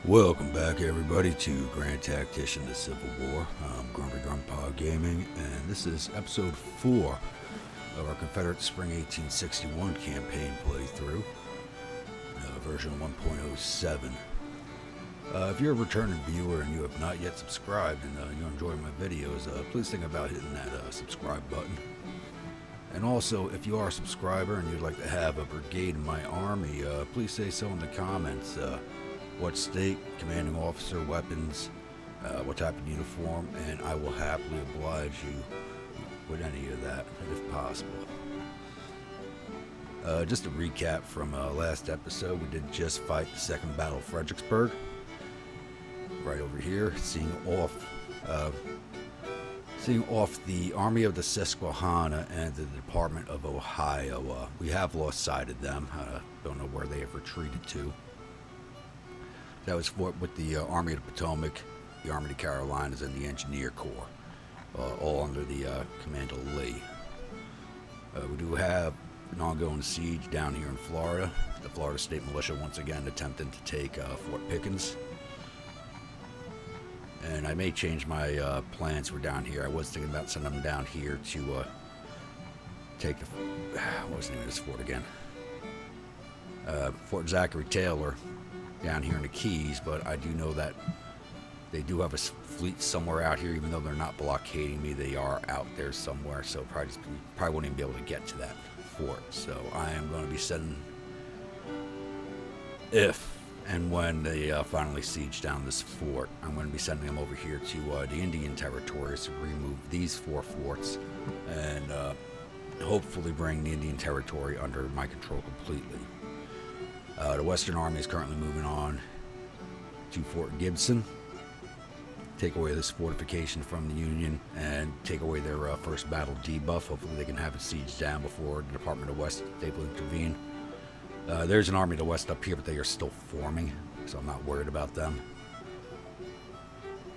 Welcome back, everybody, to Grand Tactician, the Civil War. I'm Grumpy Grandpa Gaming, and this is episode 4 of our Confederate Spring 1861 campaign playthrough, version 1.07. If you're a returning viewer and you have not yet subscribed and you enjoy my videos, please think about hitting that subscribe button. And also, if you are a subscriber and you'd like to have a brigade in my army, please say so in the comments. What state, commanding officer, weapons, what type of uniform, and I will happily oblige you with any of that, if possible. Just a recap from last episode, we did just fight the Second Battle of Fredericksburg. Right over here, seeing off the Army of the Susquehanna and the Department of Ohio. We have lost sight of them. Don't know where they have retreated to. That was fought with the Army of the Potomac, the Army of the Carolinas, and the Engineer Corps, all under the command of Lee. We do have an ongoing siege down here in Florida. The Florida State Militia once again attempting to take Fort Pickens. And I may change my plans for down here. I was thinking about sending them down here to take the... what was the name of this fort again? Fort Zachary Taylor down here in the Keys, but I do know that they do have a fleet somewhere out here. Even though they're not blockading me, they are out there somewhere, so probably won't even be able to get to that fort. So I am going to be sending, if and when they finally siege down this fort, I'm going to be sending them over here to the Indian territories to remove these 4 forts and hopefully bring the Indian territory under my control completely. The Western Army is currently moving on to Fort Gibson, take away this fortification from the Union, and take away their first battle debuff. Hopefully they can have it sieged down before the Department of West is able to intervene. There's an Army of the West up here, but they are still forming, so I'm not worried about them.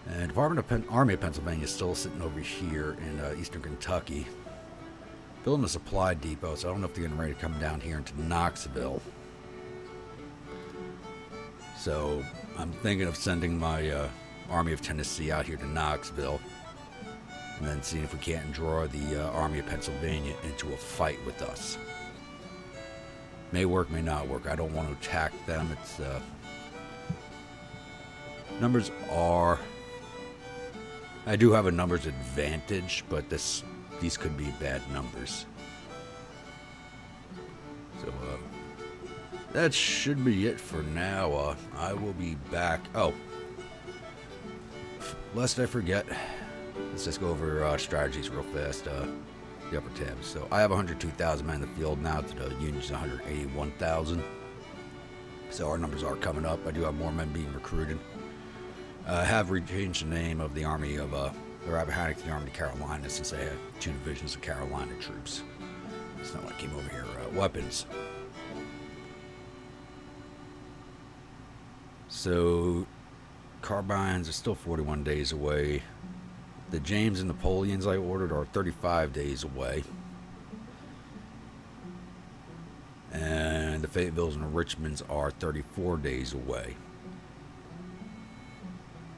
And Army of Pennsylvania is still sitting over here in eastern Kentucky, building a supply depot, so I don't know if they're getting ready to come down here into Knoxville. So I'm thinking of sending my Army of Tennessee out here to Knoxville, and then seeing if we can't draw the Army of Pennsylvania into a fight with us. May work, may not work. I don't want to attack them. It's numbers are... I do have a numbers advantage, but these could be bad numbers. So that should be it for now. I will be back. Oh, lest I forget, let's just go over strategies real fast. The upper tab. So I have 102,000 men in the field now. To the Union's 181,000. So our numbers are coming up. I do have more men being recruited. I have changed the name of the Army of the Rappahannock to the Army of the Carolinas, since I have 2 divisions of Carolina troops. It's not what came over here. Weapons. So carbines are still 41 days away. The James and Napoleons I ordered are 35 days away. And the Fayettevilles and the Richmonds are 34 days away.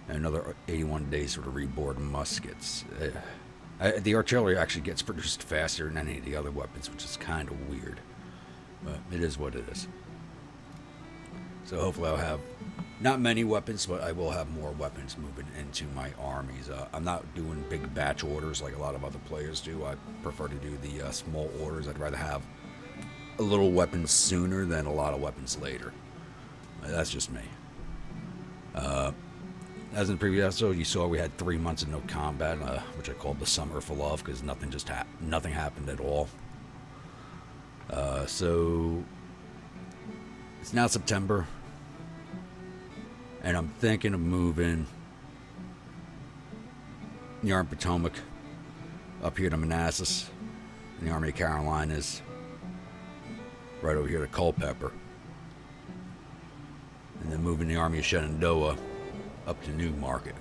And another 81 days for the reboard muskets. The artillery actually gets produced faster than any of the other weapons, which is kind of weird. But it is what it is. So hopefully I'll have not many weapons, but I will have more weapons moving into my armies. I'm not doing big batch orders like a lot of other players do. I prefer to do the small orders. I'd rather have a little weapons sooner than a lot of weapons later. That's just me. As in the previous episode, you saw we had 3 months of no combat, which I called the Summer for Love, because nothing happened at all. So it's now September. And I'm thinking of moving the Army of Potomac up here to Manassas, and the Army of Carolinas right over here to Culpeper, and then moving the Army of Shenandoah up to Newmarket,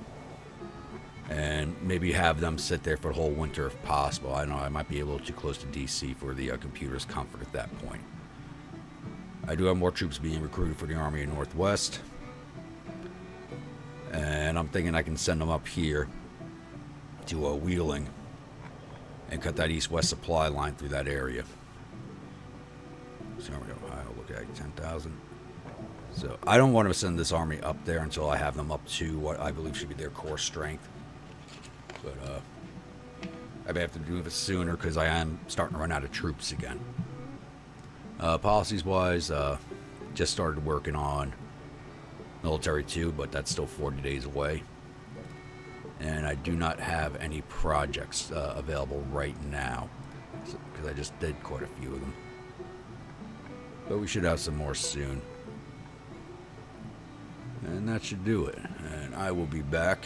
and maybe have them sit there for the whole winter if possible. I know I might be a little too close to DC for the computer's comfort at that point. I do have more troops being recruited for the Army of Northwest. And I'm thinking I can send them up here to Wheeling and cut that east-west supply line through that area. So there we go. I'll look at 10,000. So I don't want to send this army up there until I have them up to what I believe should be their core strength. But I may have to do this sooner because I am starting to run out of troops again. Policies-wise, just started working on Military 2, but that's still 40 days away. And I do not have any projects available right now because I just did quite a few of them. But we should have some more soon. And that should do it. And I will be back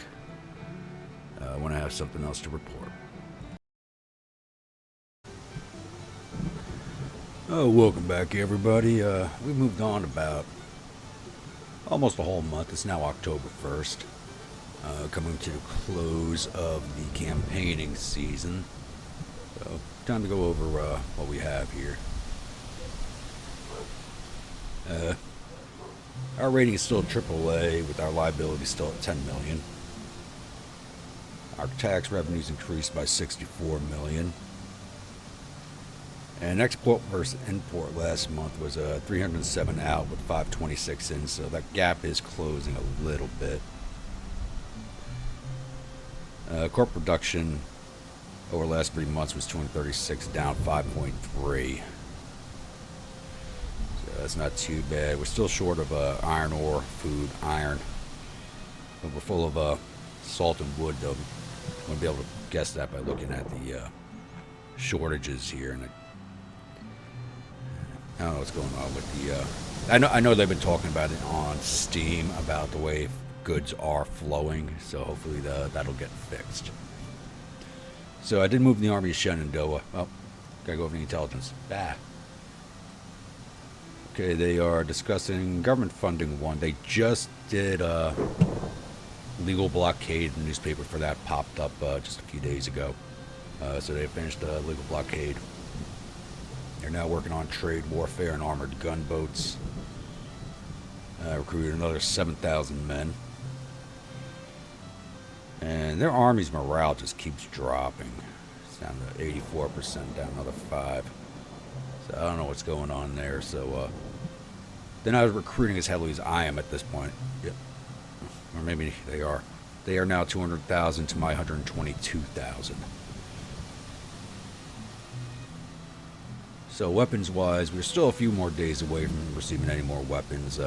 when I have something else to report. Oh, welcome back, everybody. We moved on about almost a whole month. It's now October 1st. Coming to the close of the campaigning season. So, time to go over what we have here. Our rating is still AAA, with our liability still at $10 million. Our tax revenues increased by $64 million. And export versus import last month was 307 out with 526 in, so that gap is closing a little bit. Corp production over the last 3 months was 236, down 5.3. So that's not too bad. We're still short of iron ore, food, iron. But we're full of salt and wood, though. I'm going to be able to guess that by looking at the shortages here. And I don't know what's going on with the... I know they've been talking about it on Steam, about the way goods are flowing, so hopefully that'll get fixed. So I did move the Army to Shenandoah. Oh, gotta go over the intelligence. Okay, they are discussing government funding one. They just did legal blockade. The newspaper for that popped up just a few days ago. So they finished the legal blockade. They're now working on trade warfare and armored gunboats. Recruited another 7,000 men. And their Army's morale just keeps dropping. It's down to 84%, down another 5. So I don't know what's going on there. So they're not recruiting as heavily as I am at this point. Yep. Or maybe they are. They are now 200,000 to my 122,000. So weapons-wise, we're still a few more days away from receiving any more weapons.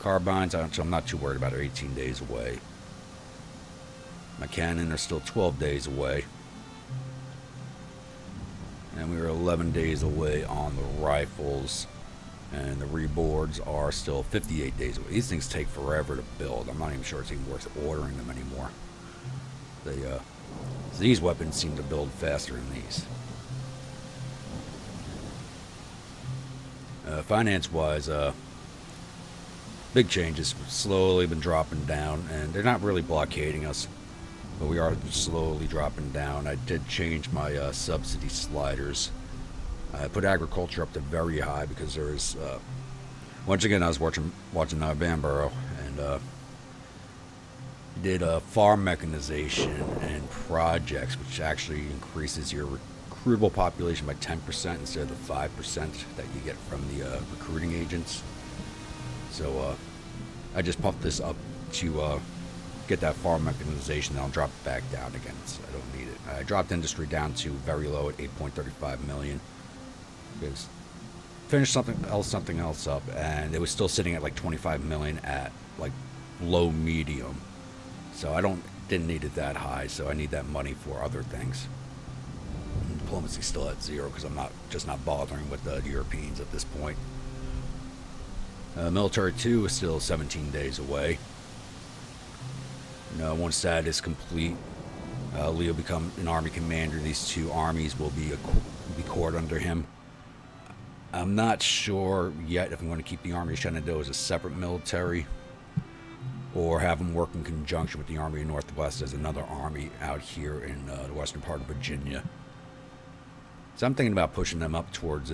Carbines, I'm not too worried about, are 18 days away. My cannon are still 12 days away. And we are 11 days away on the rifles. And the reboards are still 58 days away. These things take forever to build. I'm not even sure it's even worth ordering them anymore. These weapons seem to build faster than these. Finance-wise, big changes. We've slowly been dropping down, and they're not really blockading us, but we are slowly dropping down. I did change my subsidy sliders. I put agriculture up to very high because there is, once again, I was watching Vanborough, and did farm mechanization and projects, which actually increases your recruitable population by 10% instead of the 5% that you get from the recruiting agents. So I just pumped this up to get that farm mechanization, then I'll drop it back down again, so I don't need it. I dropped industry down to very low at 8.35 million. Because finished something else up, and it was still sitting at like 25 million at like low medium. So I didn't need it that high, so I need that money for other things. Diplomacy's still at 0 because I'm not bothering with the Europeans at this point. Military 2 is still 17 days away. Once that is complete, Leo become an army commander. These two armies will be cored under him. I'm not sure yet if I'm going to keep the Army of Shenandoah as a separate military or have them work in conjunction with the Army of Northwest as another army out here in the western part of Virginia. So I'm thinking about pushing them up towards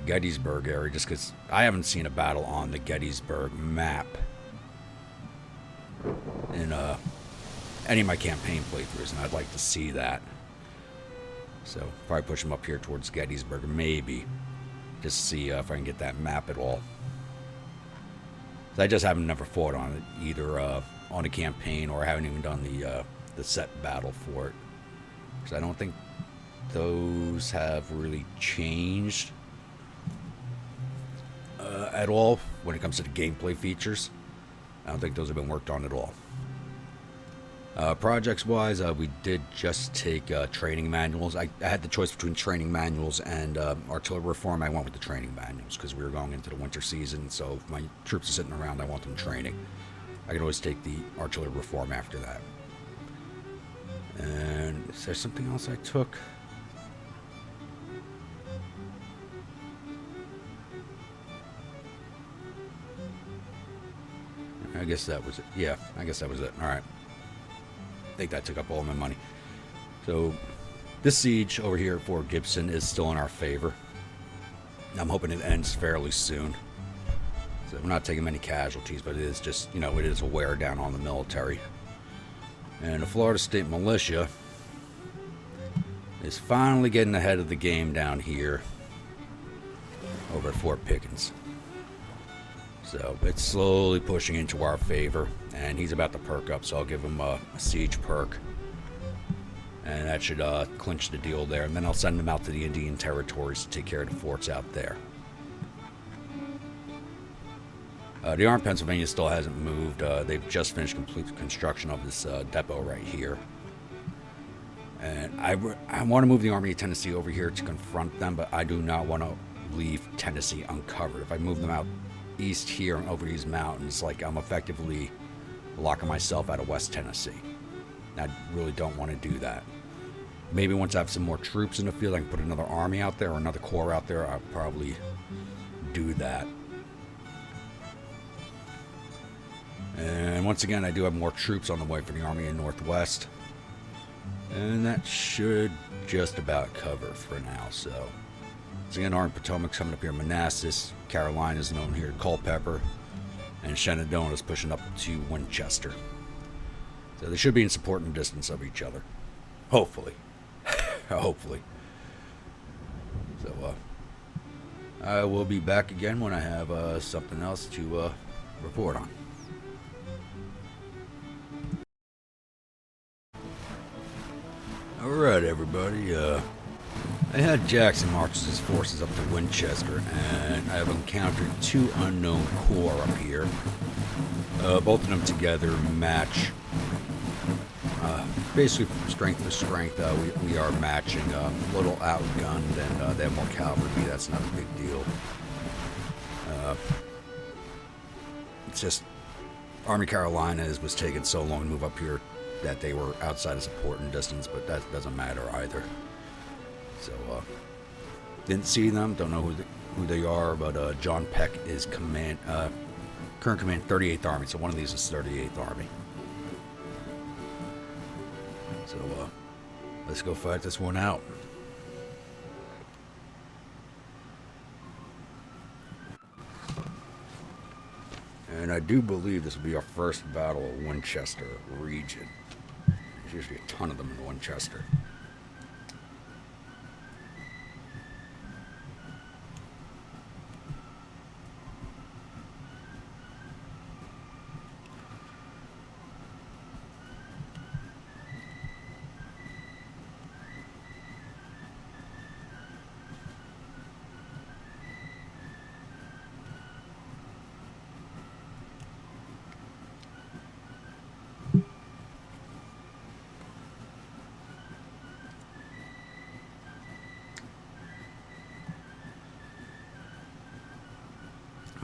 Gettysburg area, just because I haven't seen a battle on the Gettysburg map in any of my campaign playthroughs, and I'd like to see that. So probably push them up here towards Gettysburg, maybe, just see if I can get that map at all. I just haven't never fought on it, either on a campaign, or I haven't even done the set battle for it, because I don't think those have really changed at all when it comes to the gameplay features. I don't think those have been worked on at all. Projects wise, we did just take training manuals. I had the choice between training manuals and artillery reform. I went with the training manuals because we were going into the winter season, so if my troops are sitting around, I want them training. I can always take the artillery reform after that. And is there something else I took? I guess that was it. Yeah, I guess that was it. All right. I think that took up all my money. So this siege over here at Fort Gibson is still in our favor. I'm hoping it ends fairly soon. So we're not taking many casualties, but it is just, it is a wear down on the military. And the Florida State Militia is finally getting ahead of the game down here over at Fort Pickens. So it's slowly pushing into our favor, and he's about to perk up, so I'll give him a siege perk. And that should clinch the deal there, and then I'll send him out to the Indian Territories to take care of the forts out there. The Army of Pennsylvania still hasn't moved. They've just finished complete construction of this depot right here. And I want to move the Army of Tennessee over here to confront them, but I do not want to leave Tennessee uncovered. If I move them out east here and over these mountains, like, I'm effectively locking myself out of West Tennessee. I really don't want to do that. Maybe once I have some more troops in the field, I can put another army out there or another corps out there. I'll probably do that. And once again, I do have more troops on the way for the Army in Northwest, and that should just about cover for now. So once again, Army Potomac's coming up here, Manassas, Carolina's known here, Culpeper, and Shenandoah is pushing up to Winchester. So they should be in supporting distance of each other. Hopefully. Hopefully. So I will be back again when I have something else to report on. Alright, everybody. I had Jackson march his forces up to Winchester, and I have encountered two unknown corps up here. Both of them together match, basically strength for strength. We are matching, a little outgunned, and they have more cavalry. That's not a big deal. It's just Army Carolinas was taking so long to move up here that they were outside of supporting distance, but that doesn't matter either. So, didn't see them, don't know who they are, but John Peck is current command 38th Army, so one of these is 38th Army. So, let's go fight this one out. And I do believe this will be our first battle of Winchester region. There's usually a ton of them in Winchester.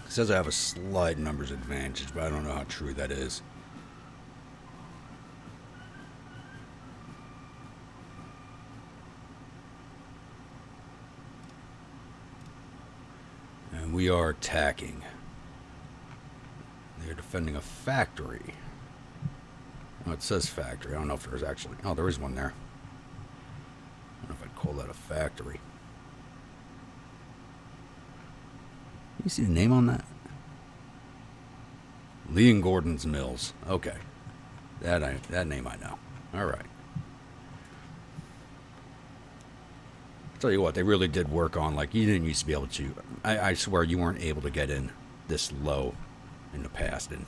It says I have a slight numbers advantage, but I don't know how true that is. And we are attacking. They're defending a factory. Oh, it says factory. I don't know if there's actually... Oh, there is one there. I don't know if I'd call that a factory. You see the name on that? Lee and Gordon's Mills. Okay. That name I know. All right. Tell you what, they really did work on, like, you didn't used to be able to. I swear you weren't able to get in this low in the past. And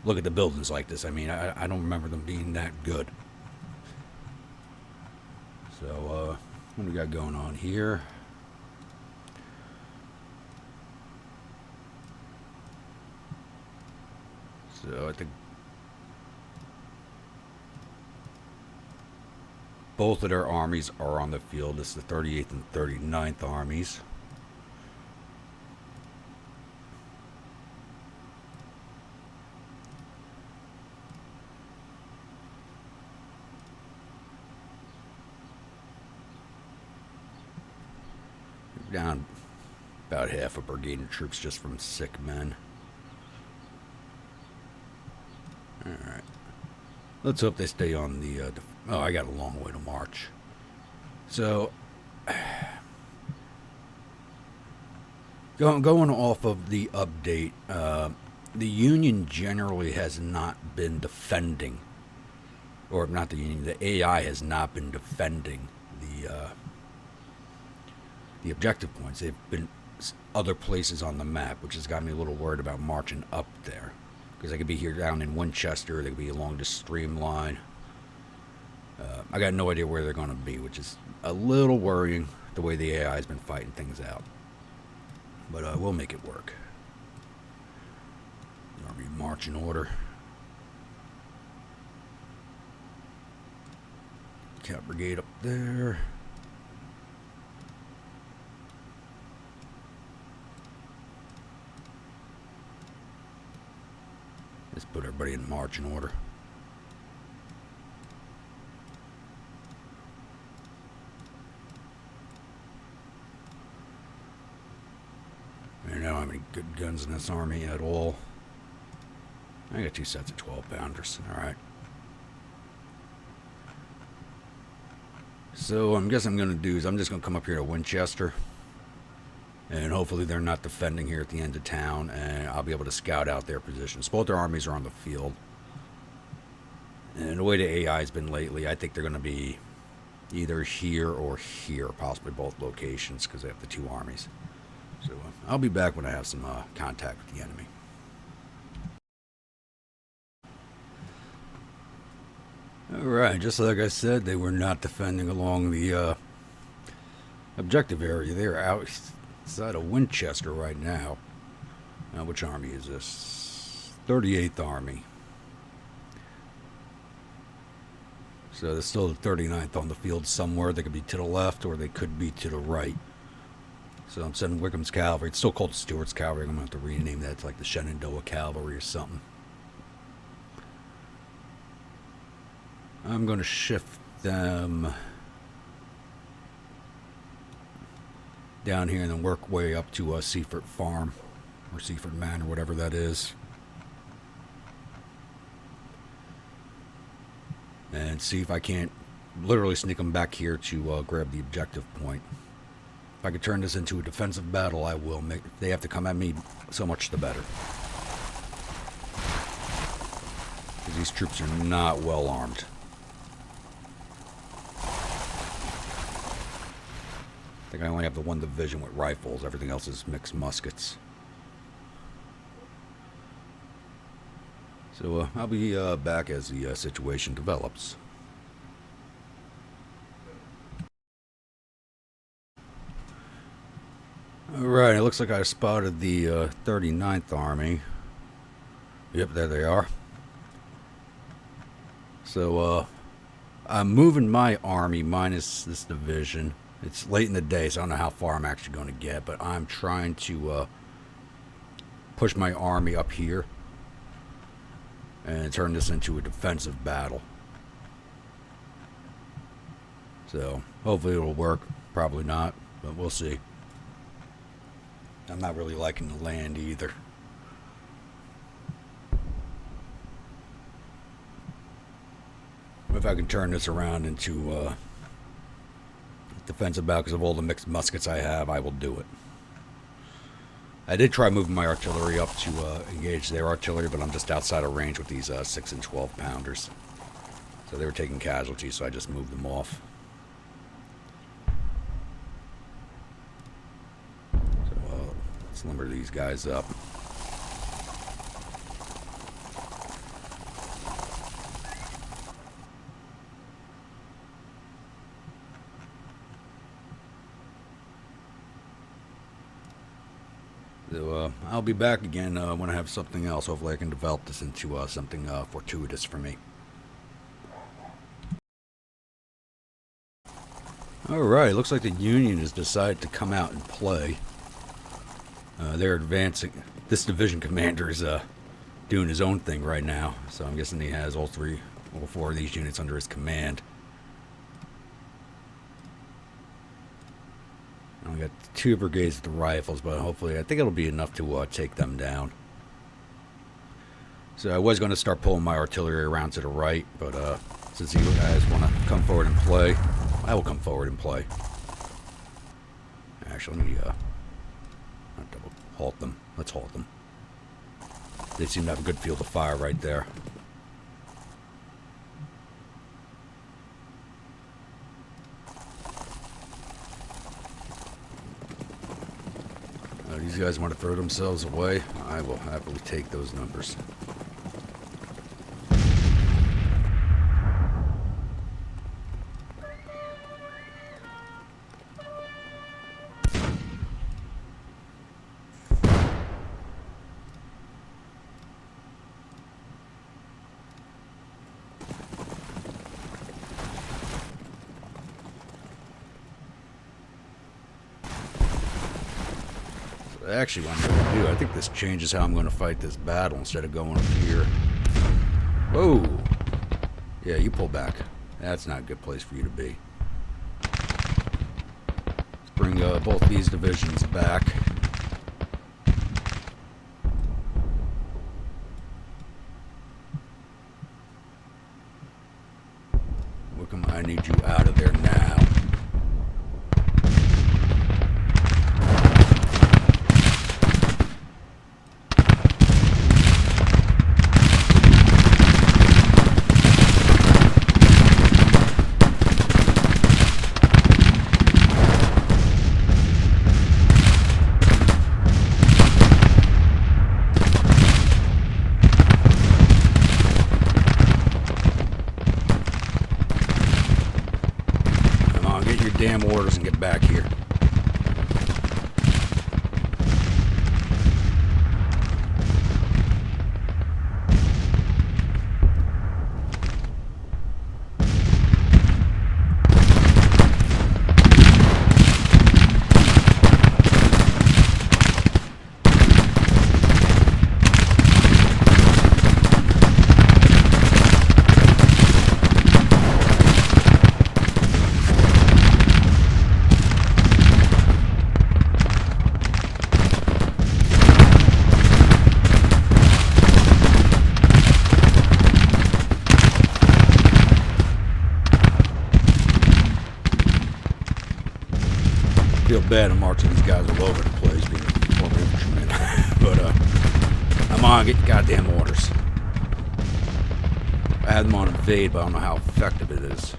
look at the buildings like this. I mean, I don't remember them being that good. So, what do we got going on here? So, I think both of their armies are on the field. It's the 38th and 39th Armies. Down about half a brigade of troops just from sick men. Alright. Let's hope they stay on the... oh, I got a long way to march. So... going off of the update, the Union generally has not been defending... or not the Union, the AI has not been defending the objective points. They've been other places on the map, which has got me a little worried about marching up there. Because they could be here down in Winchester, they could be along the streamline. I got no idea where they're going to be, which is a little worrying, the way the AI has been fighting things out. But we'll make it work. Army march in order. Cat brigade up there. Let's put everybody in marching order. I don't have any good guns in this army at all. I got 2 sets of 12-pounders. Alright. So I guess I'm going to do is I'm just going to come up here to Winchester. And hopefully they're not defending here at the end of town, and I'll be able to scout out their positions. Both their armies are on the field. And the way the AI has been lately, I think they're going to be either here or here, possibly both locations, because they have the 2 armies. So I'll be back when I have some contact with the enemy. Alright, just like I said, they were not defending along the objective area. They're outside of Winchester right now. Now, which army is this? 38th Army. So there's still the 39th on the field somewhere. They could be to the left or they could be to the right. So I'm sending Wickham's Cavalry. It's still called Stuart's Cavalry. I'm going to have to rename that. It's like the Shenandoah Cavalry or something. I'm going to shift them down here and then work way up to Seaford Farm or Seaford Manor, whatever that is. And see if I can't literally sneak them back here to grab the objective point. If I could turn this into a defensive battle, I will. If they have to come at me, so much the better. Because these troops are not well armed. I think I only have the 1 division with rifles. Everything else is mixed muskets. So I'll be back as the situation develops. Alright, it looks like I spotted the 39th Army. Yep, there they are. So I'm moving my army minus this division. It's late in the day, so I don't know how far I'm actually going to get, but I'm trying to push my army up here and turn this into a defensive battle. So hopefully it'll work. Probably not, but we'll see. I'm not really liking the land either. If I can turn this around into defensive battle because of all the mixed muskets I have, I will do it. I did try moving my artillery up to engage their artillery, but I'm just outside of range with these 6 and 12 pounders. So they were taking casualties, so I just moved them off. So let's lumber these guys up. So I'll be back again when I have something else. Hopefully I can develop this into something fortuitous for me. Alright, looks like the Union has decided to come out and play. They're advancing. This division commander is doing his own thing right now, so I'm guessing he has all 4 of these units under his command. I got 2 brigades with the rifles, but hopefully I think it'll be enough to take them down. So I was going to start pulling my artillery around to the right, but since you guys want to come forward and play, I will come forward and play. Actually, let me not double halt them. Let's halt them. They seem to have a good field of fire right there. These guys want to throw themselves away. I will happily take those numbers. Actually, what I'm going to do, I think this changes how I'm going to fight this battle instead of going up here. Whoa! Yeah, you pull back. That's not a good place for you to be. Let's bring both these divisions back. Wickham, I need you out of there now. Damn orders and get back here. Feel bad I'm marching these guys all over the place being a former infantryman. But I'm on, get your goddamn orders. I had them on invade, but I don't know how effective it is.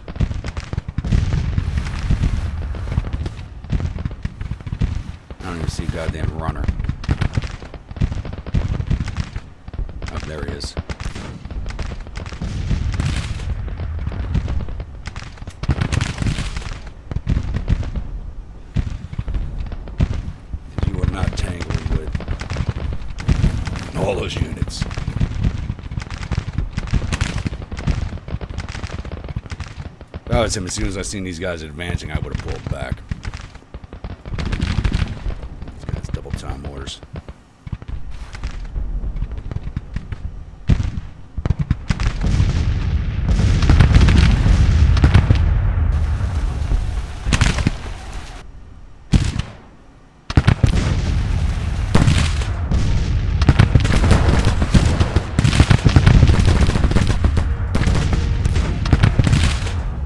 I don't even see a goddamn runner. Oh, there he is. All those units. If I was him, as soon as I seen these guys advancing, I would have pulled back. These guys double time orders.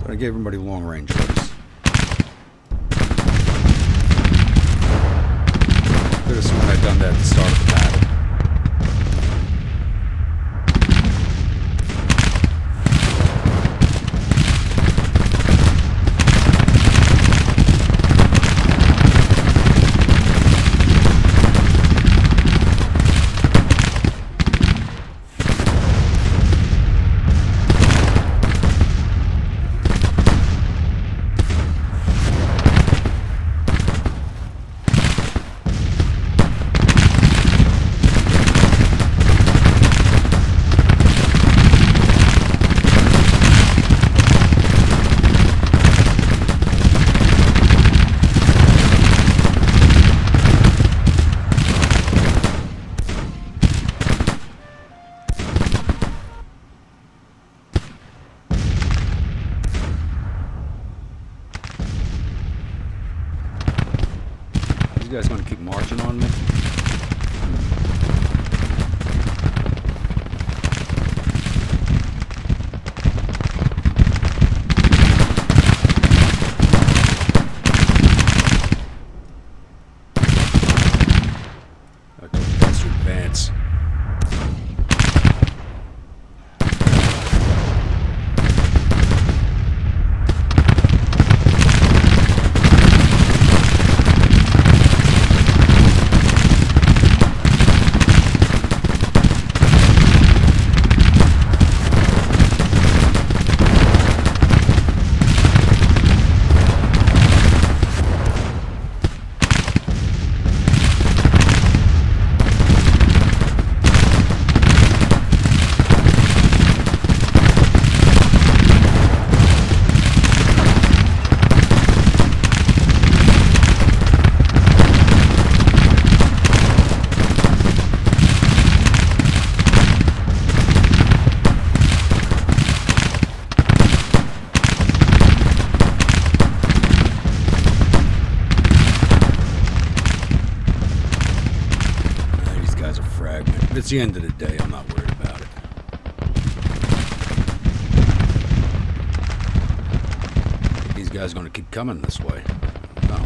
I gave everybody long range orders. Could have sworn I'd done at the start of the battle. You guys gonna keep marching on me? I told you guys to advance. It's the end of the day. I'm not worried about it. These guys are going to keep coming this way. No.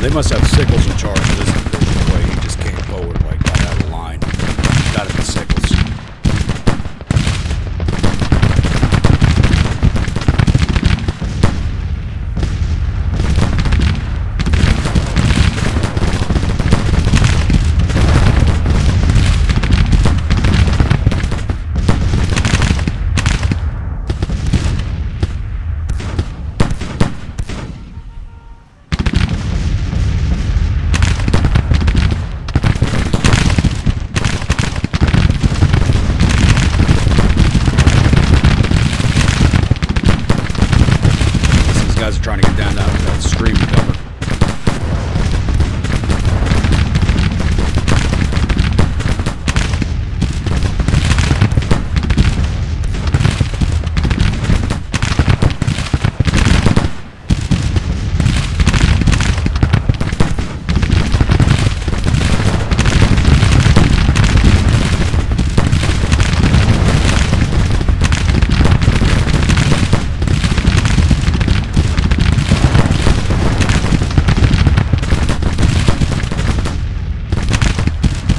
They must have Sickles in charge of this division. The way he just came forward, like got out of line. Got to be Sickles. Guys are trying to get down that stream cover.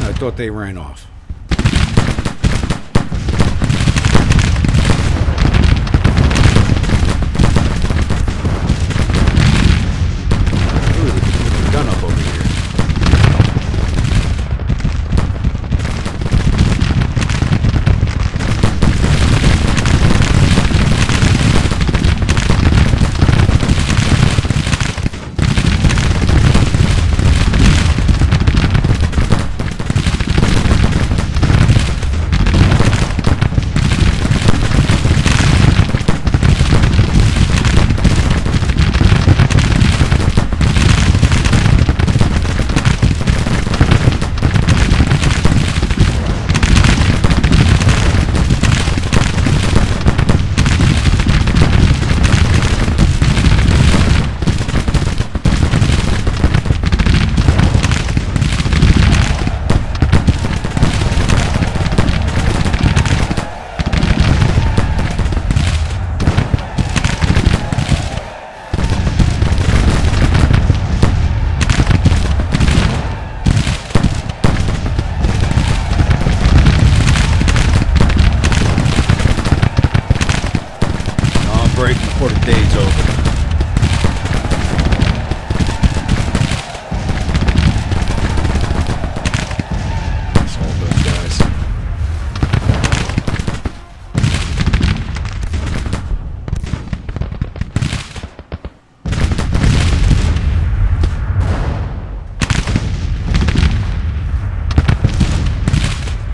I thought they ran off. Ooh, they can put their gun up over here. before the day's over. That's all those guys.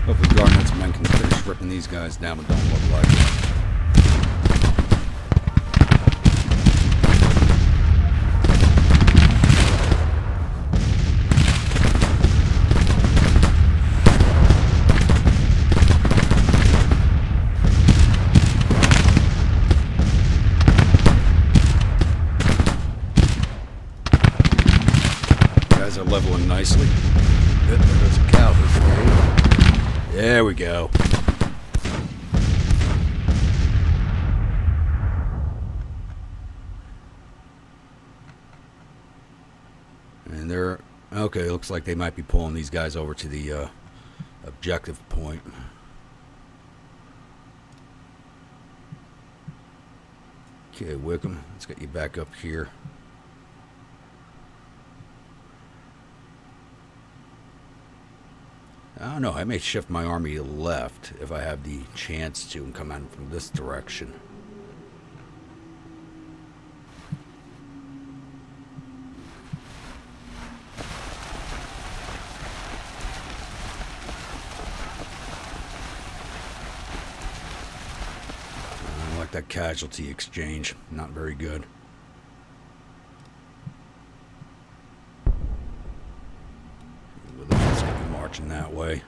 Hopefully Garnett's men can finish ripping these guys down, but don't look like it. Guys are leveling nicely. Good, there's a cavalry. There we go. And they're okay. Looks like they might be pulling these guys over to the objective point. Okay, Wickham, let's get you back up here. I don't know, I may shift my army left if I have the chance to and come in from this direction. I don't like that casualty exchange, not very good. Marching that way.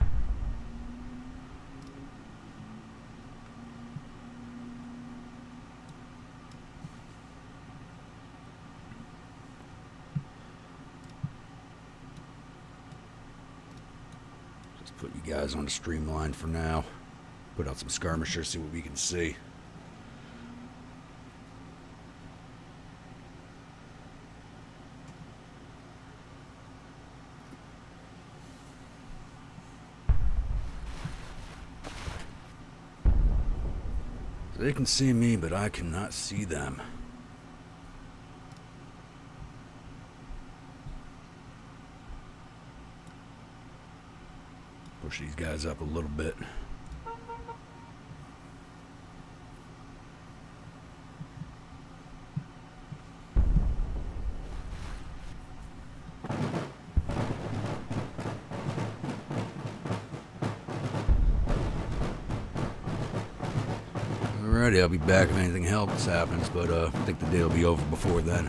Just put you guys on the streamline for now. Put out some skirmishers, see what we can see. They can see me, but I cannot see them. Push these guys up a little bit. Alrighty, I'll be back if anything else happens, but I think the day will be over before then.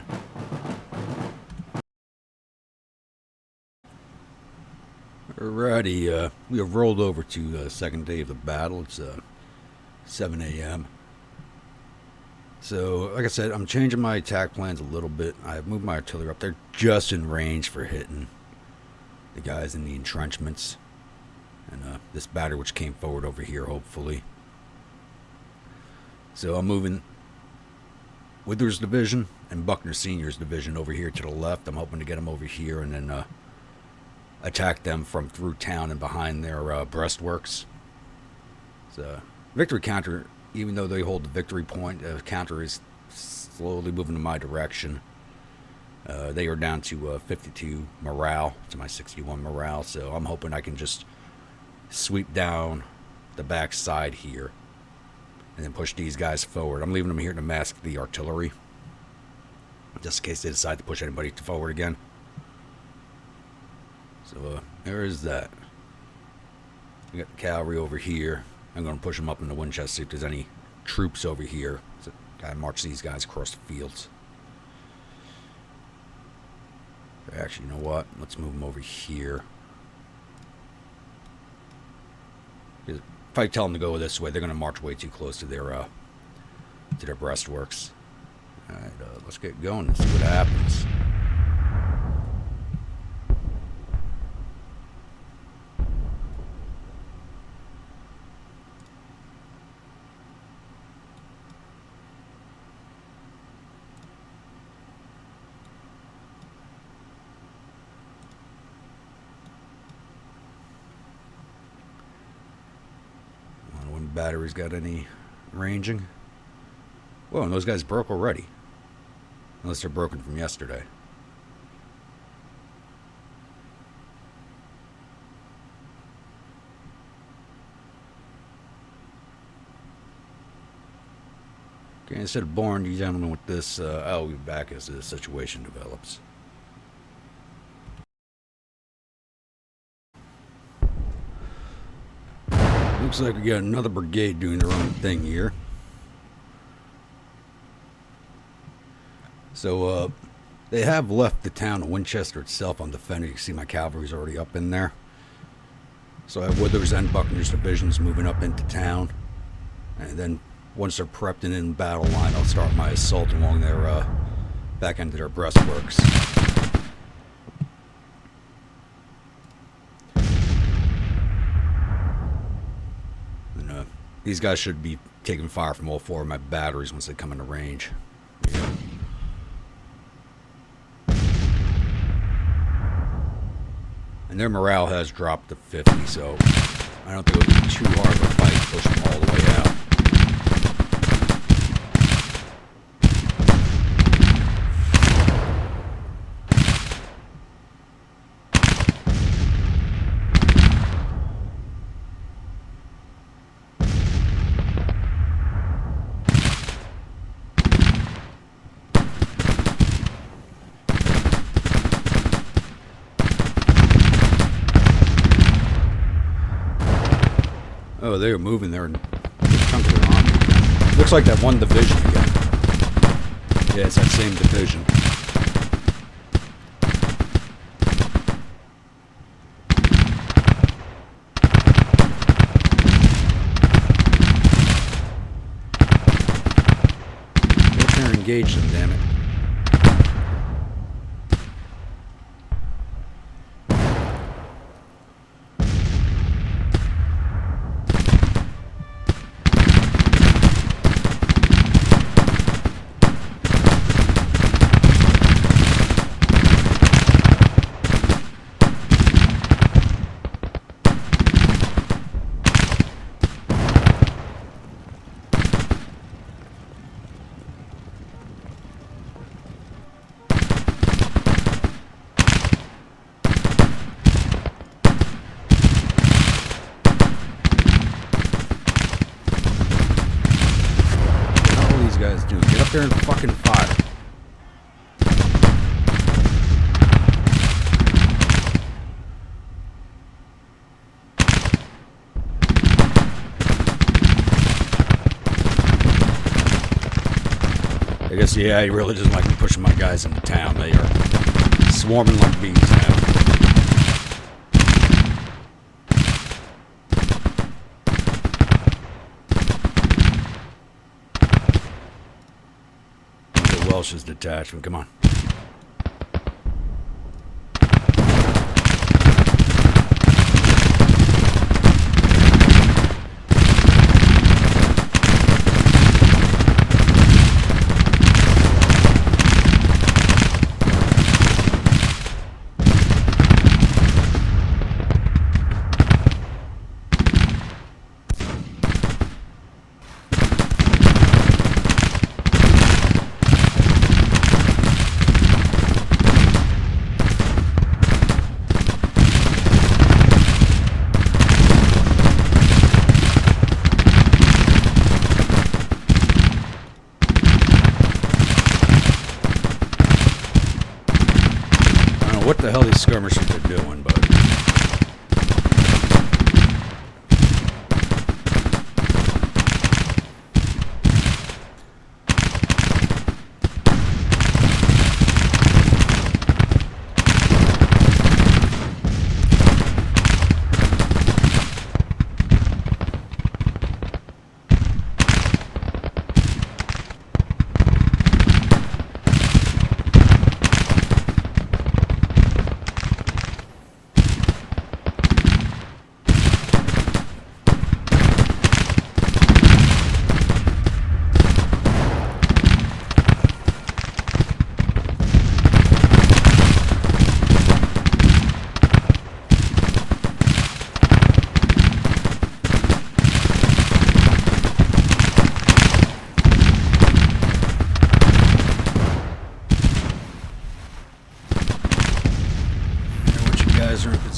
Alrighty, we have rolled over to the second day of the battle. It's 7 a.m. So, like I said, I'm changing my attack plans a little bit. I've moved my artillery up. They're just in range for hitting the guys in the entrenchments. And this battery which came forward over here, hopefully. So I'm moving Wither's division and Buckner Sr.'s division over here to the left. I'm hoping to get them over here and then attack them from through town and behind their breastworks. So victory counter, even though they hold the victory point, counter is slowly moving in my direction. They are down to 52 morale to my 61 morale, so I'm hoping I can just sweep down the back side here and then push these guys forward. I'm leaving them here to mask the artillery, just in case they decide to push anybody forward again. So there is that. We got the cavalry over here. I'm going to push them up into Winchester, see if there's any troops over here. So gotta march these guys across the fields. Actually, you know what? Let's move them over here. If I tell them to go this way, they're going to march way too close to their breastworks. Alright, let's get going and see what happens. Battery's got any ranging. Whoa, and those guys broke already. Unless they're broken from yesterday. Okay, instead of boring you gentlemen with this, I'll be back as the situation develops. Looks like we got another brigade doing their own thing here. So, they have left the town of Winchester itself undefended. You can see my cavalry's already up in there. So I have Withers and Buckner's divisions moving up into town. And then once they're prepped and in battle line, I'll start my assault along their back end of their breastworks. And these guys should be taking fire from all four of my batteries once they come into range. Yeah. And their morale has dropped to 50, so I don't think it'll be too hard of a fight to push them all the way out. Oh, they were moving there and chunk of their army. Looks like that one division again. Yeah, it's that same division. Get there and engage them, damn it. Get up there and fucking fire. I guess, yeah, he really doesn't like me pushing my guys into town. They are swarming like bees now. Welsh's detachment, come on. What the hell these skirmishers are doing, but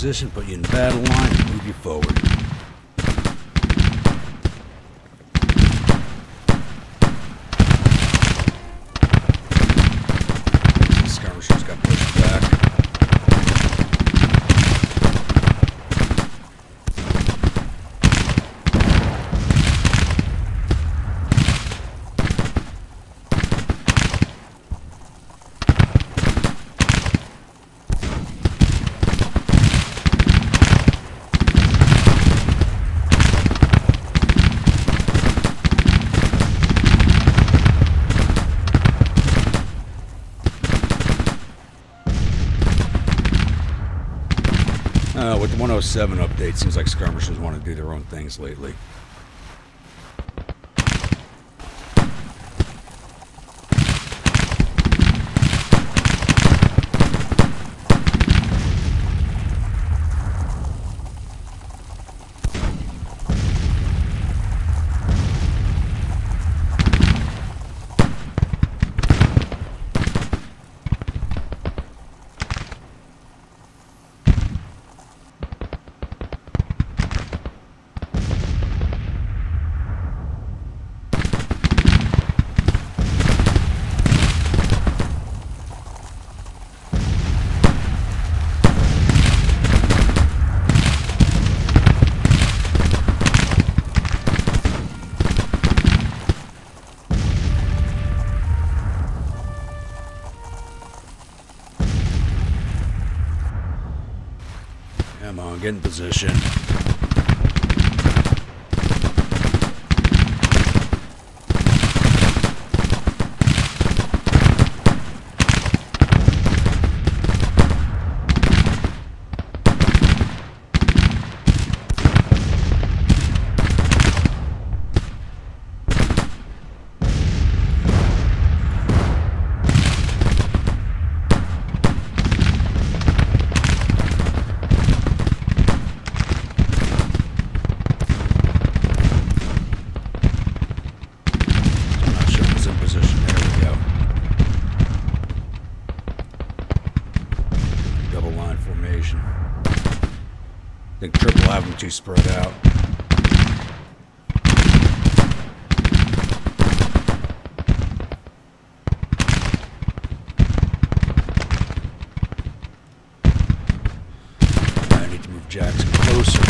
position, put you in battle line, and move you forward. The skirmishers got pushed back. With the 107 update, seems like skirmishers want to do their own things lately. Come on, get in position. I think triple have them too spread out. I need to move Jackson closer.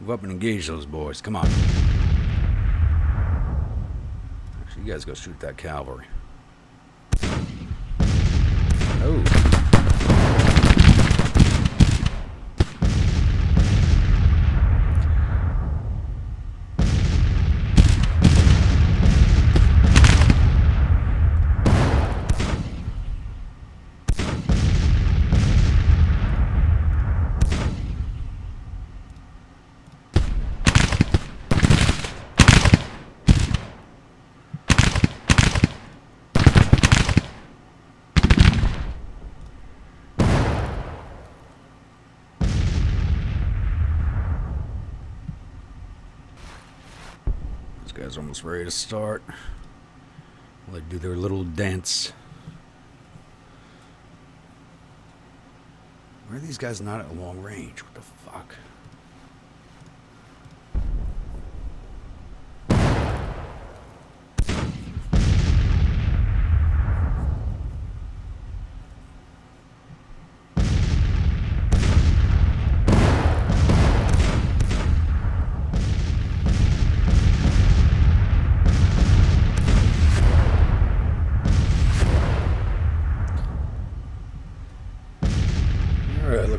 Move up and engage those boys. Come on. Actually, you guys go shoot that cavalry. Oh. Guys are almost ready to start. They do their little dance. Why are these guys not at long range? What the fuck?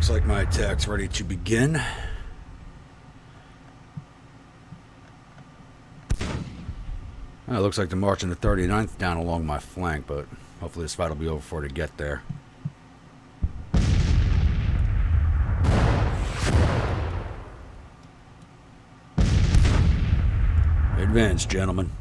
Looks like my attack's ready to begin. It looks like they're marching the 39th down along my flank, but hopefully this fight will be over before they get there. Advance, gentlemen.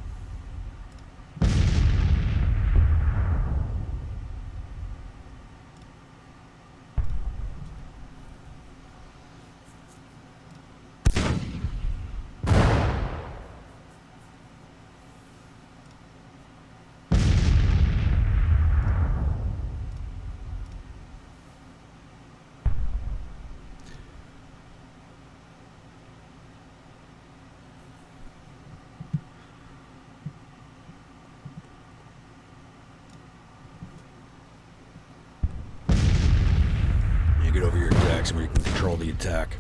Get over your attacks where you can control the attack.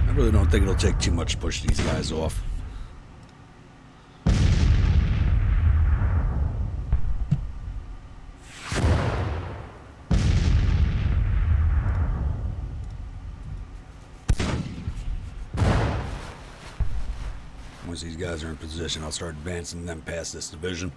I really don't think it'll take too much to push these guys off. Once these guys are in position, I'll start advancing them past this division.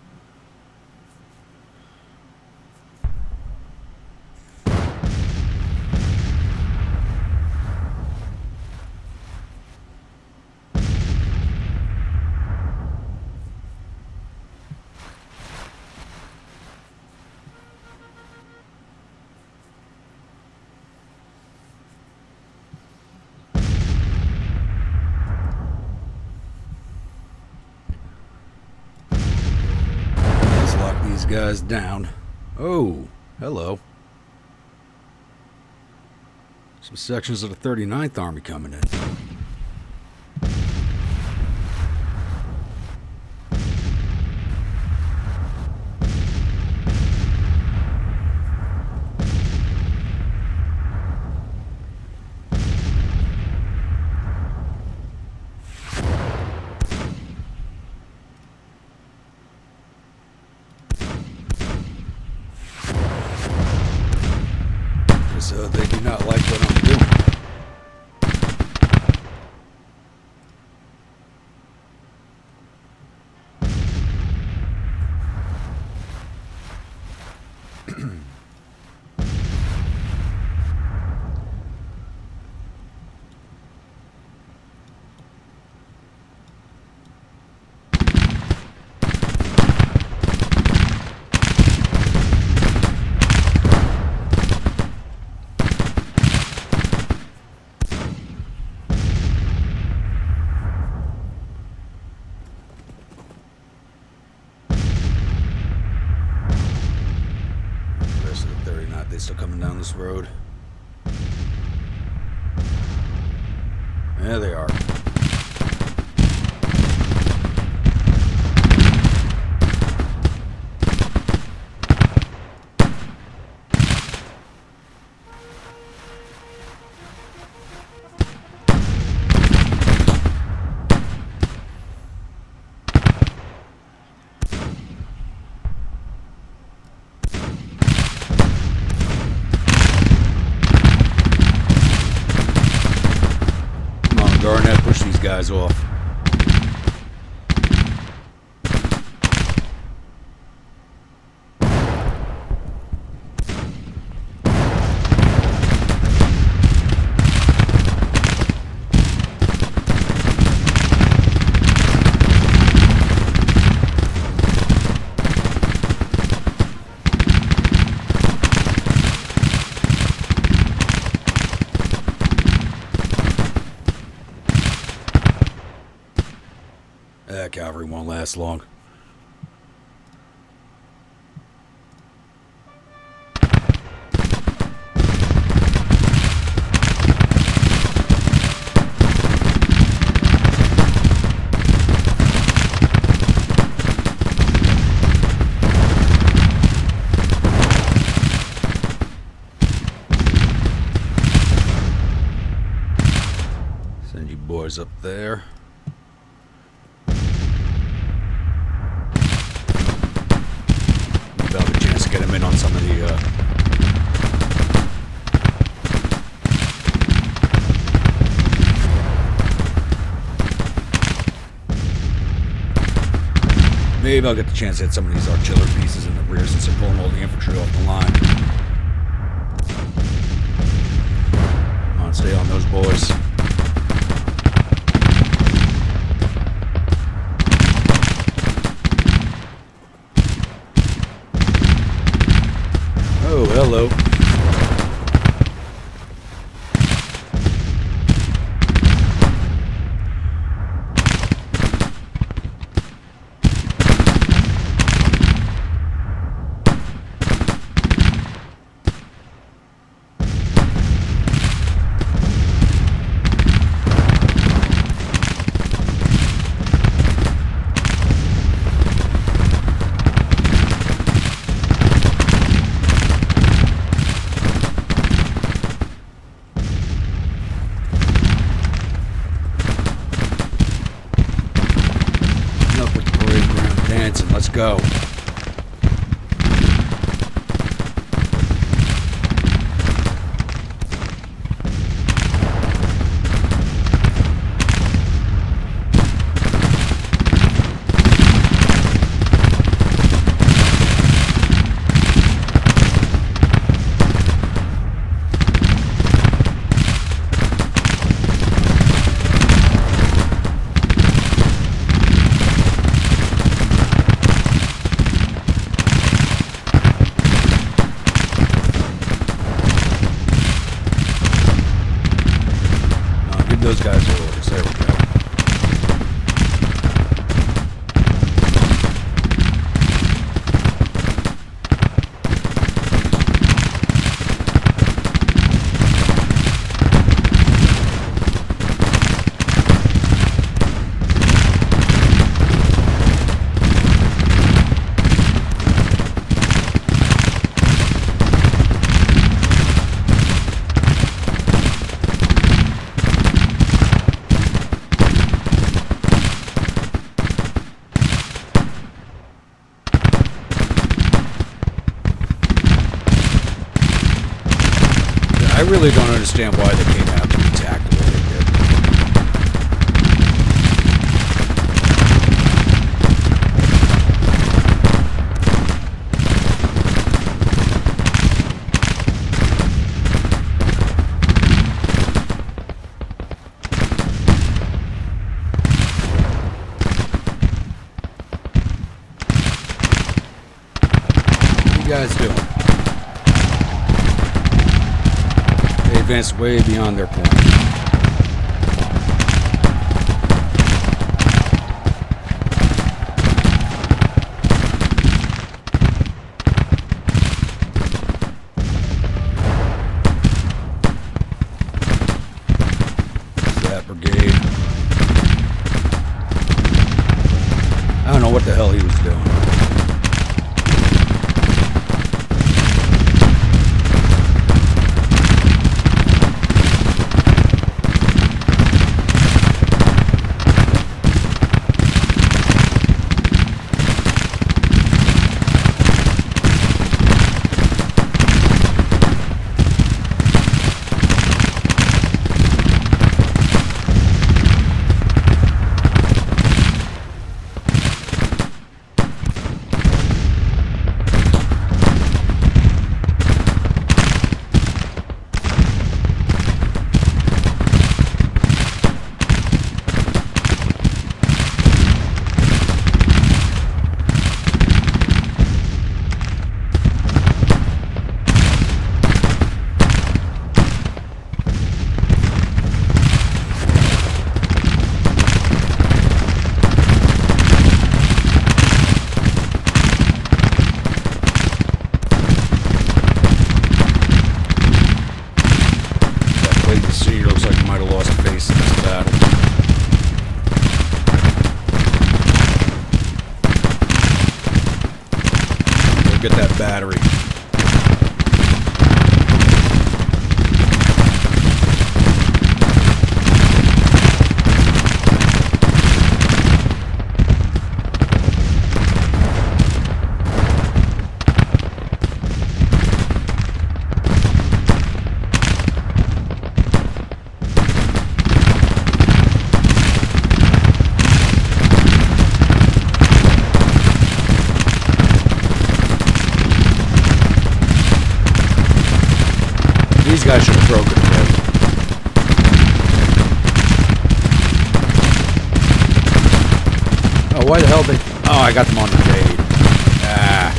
Guys down. Oh, hello. Some sections of the 39th Army coming in. So they do not like what I'm doing. They still coming down this road? There they are. Garnett, push these guys off. don't last long. Send you boys up there. Maybe I'll have a chance to get him in on some of the maybe I'll get the chance to hit some of these artillery pieces in the rear since they're pulling all the infantry off the line. Come on, stay on those boys. Oh, hello. Let's go. Those guys are orders. There we go. I really don't understand why they came out and attacked the way they did. What are you guys doing? Advanced way beyond their point. It's that brigade. I don't know what the hell he was doing. get that battery. These guys should have broken it. Oh, why the hell they... Oh, I got them on the fade. Ah.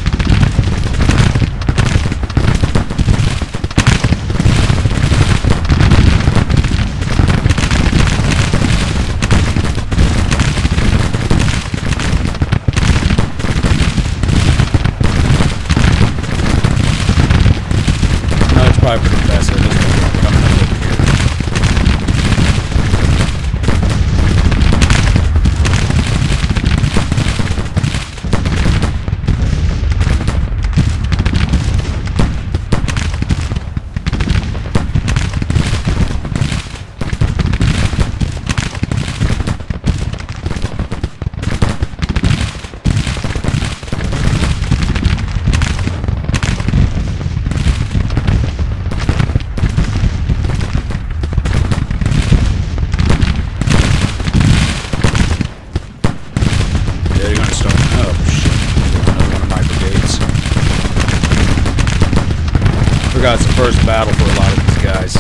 No, it's probably for the best. I just don't want coming up over here. It's the first battle for a lot of these guys.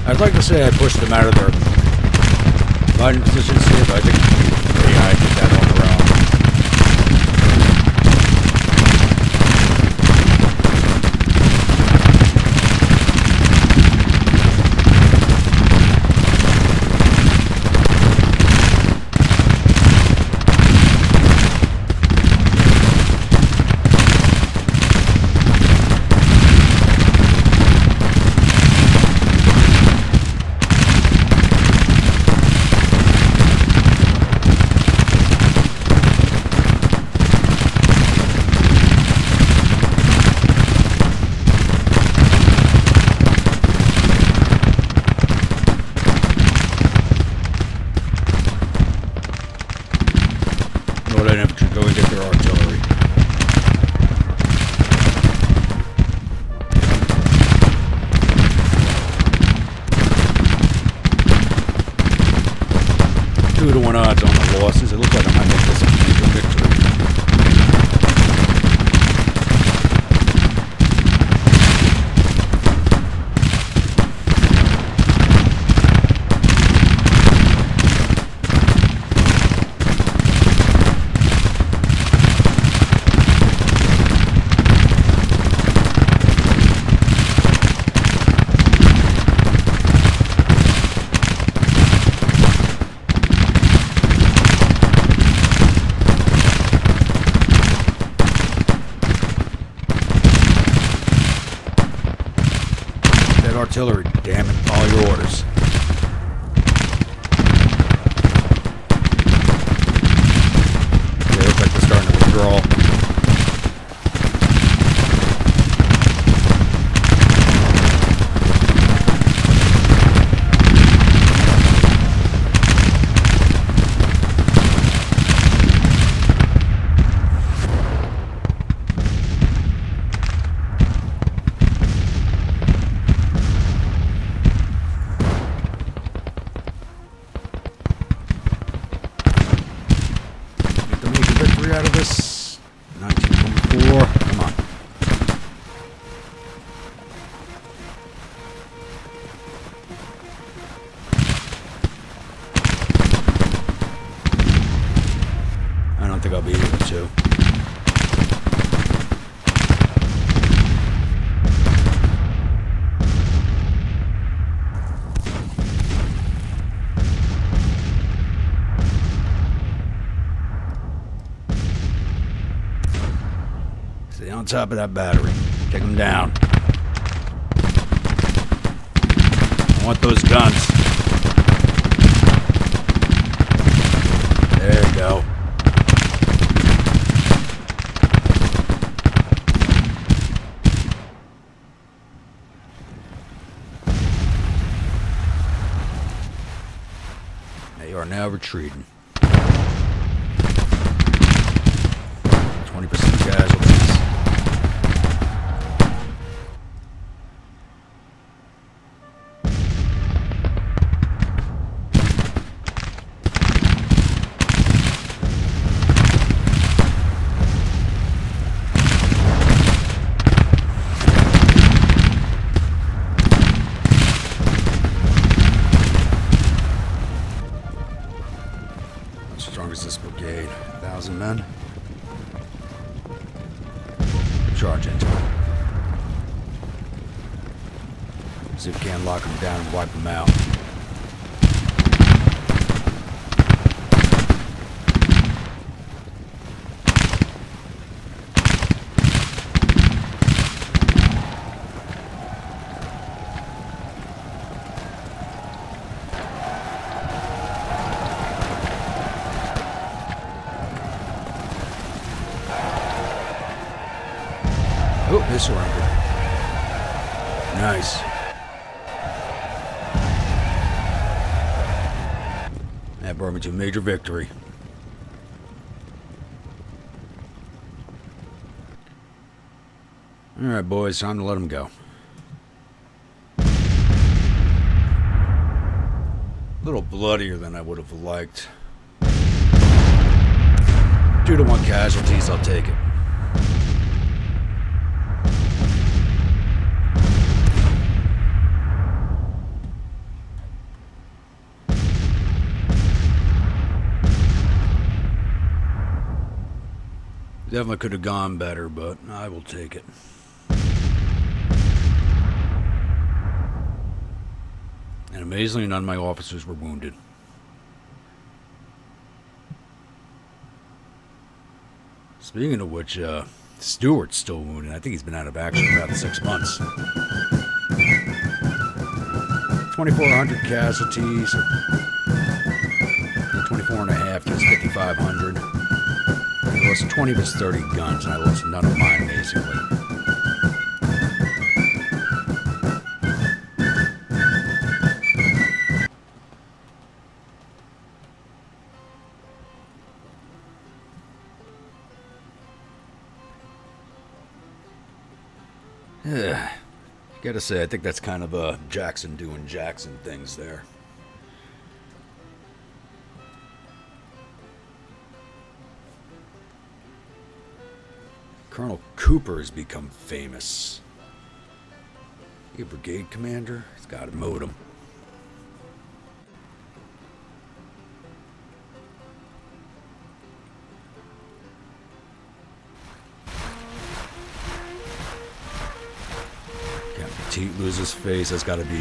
I'd like to say I pushed them out of their fighting positions here, but I think I did that on their own. Go and get their artillery. Two to 1 odds on the losses. It looks like I might make this a victory. Artillery, damn it, all your orders. They look like they're starting to withdraw. Out of this. Stay on top of that battery. Take them down. I want those guns. There you go. They are now retreating. 20% casualties. How strong is this brigade? 1,000 men? Charge into it. See if we can lock them down and wipe them out. Oh, they surrendered. Nice. That brought me to a major victory. Alright, boys, time to let them go. A little bloodier than I would have liked. 2 to 1 casualties, I'll take it. Definitely could have gone better, but I will take it. And amazingly, none of my officers were wounded. Speaking of which, Stewart's still wounded. I think he's been out of action for about 6 months. 2,400 casualties. 24 and a half, just 5,500. I lost 20 of his 30 guns, and I lost none of mine, amazingly. Yeah, gotta say, I think that's kind of Jackson doing Jackson things there. Colonel Cooper has become famous. He a brigade commander? He's got to moat him. Captain Petit loses face. That's got to be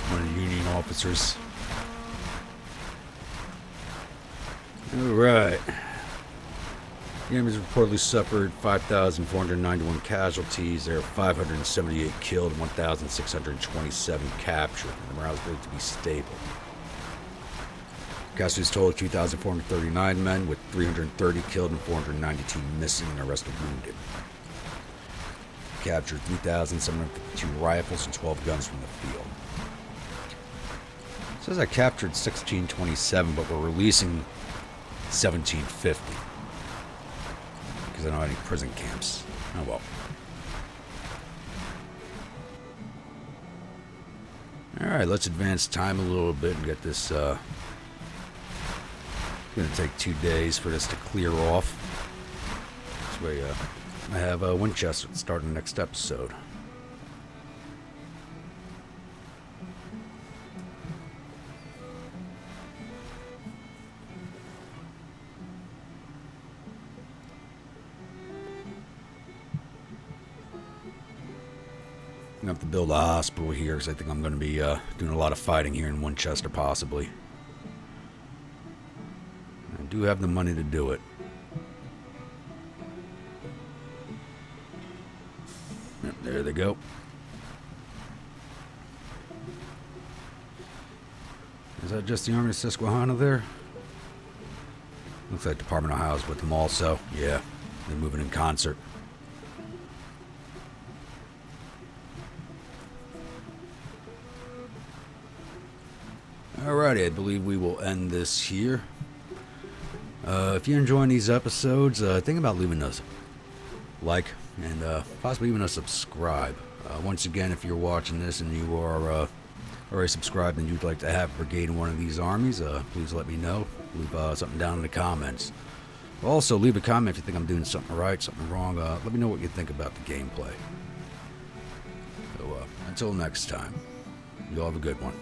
one of the Union officers. All right. The Armies reportedly suffered 5,491 casualties. There are 578 killed, 1,627 captured. And the morale is believed to be stable. Casualties total 2,439 men, with 330 killed and 492 missing, and the rest are wounded. Captured 3,752 rifles and 12 guns from the field. It says I captured 1,627, but we're releasing 1,750. Because I don't have any prison camps. Oh well. Alright, let's advance time a little bit and get this, it's going to take 2 days for this to clear off. This way, I have Winchester starting the next episode. I'm going to have to build a hospital here because I think I'm going to be doing a lot of fighting here in Winchester, possibly. I do have the money to do it. Yep, there they go. Is that just the Army of Susquehanna there? Looks like Department of Ohio's with them also. Yeah, they're moving in concert. Alrighty, I believe we will end this here. If you're enjoying these episodes, think about leaving us a like and possibly even a subscribe. Once again, if you're watching this and you are already subscribed and you'd like to have a brigade in one of these armies, please let me know. Leave something down in the comments. Also, leave a comment if you think I'm doing something right, something wrong. Let me know what you think about the gameplay. So, until next time, you all have a good one.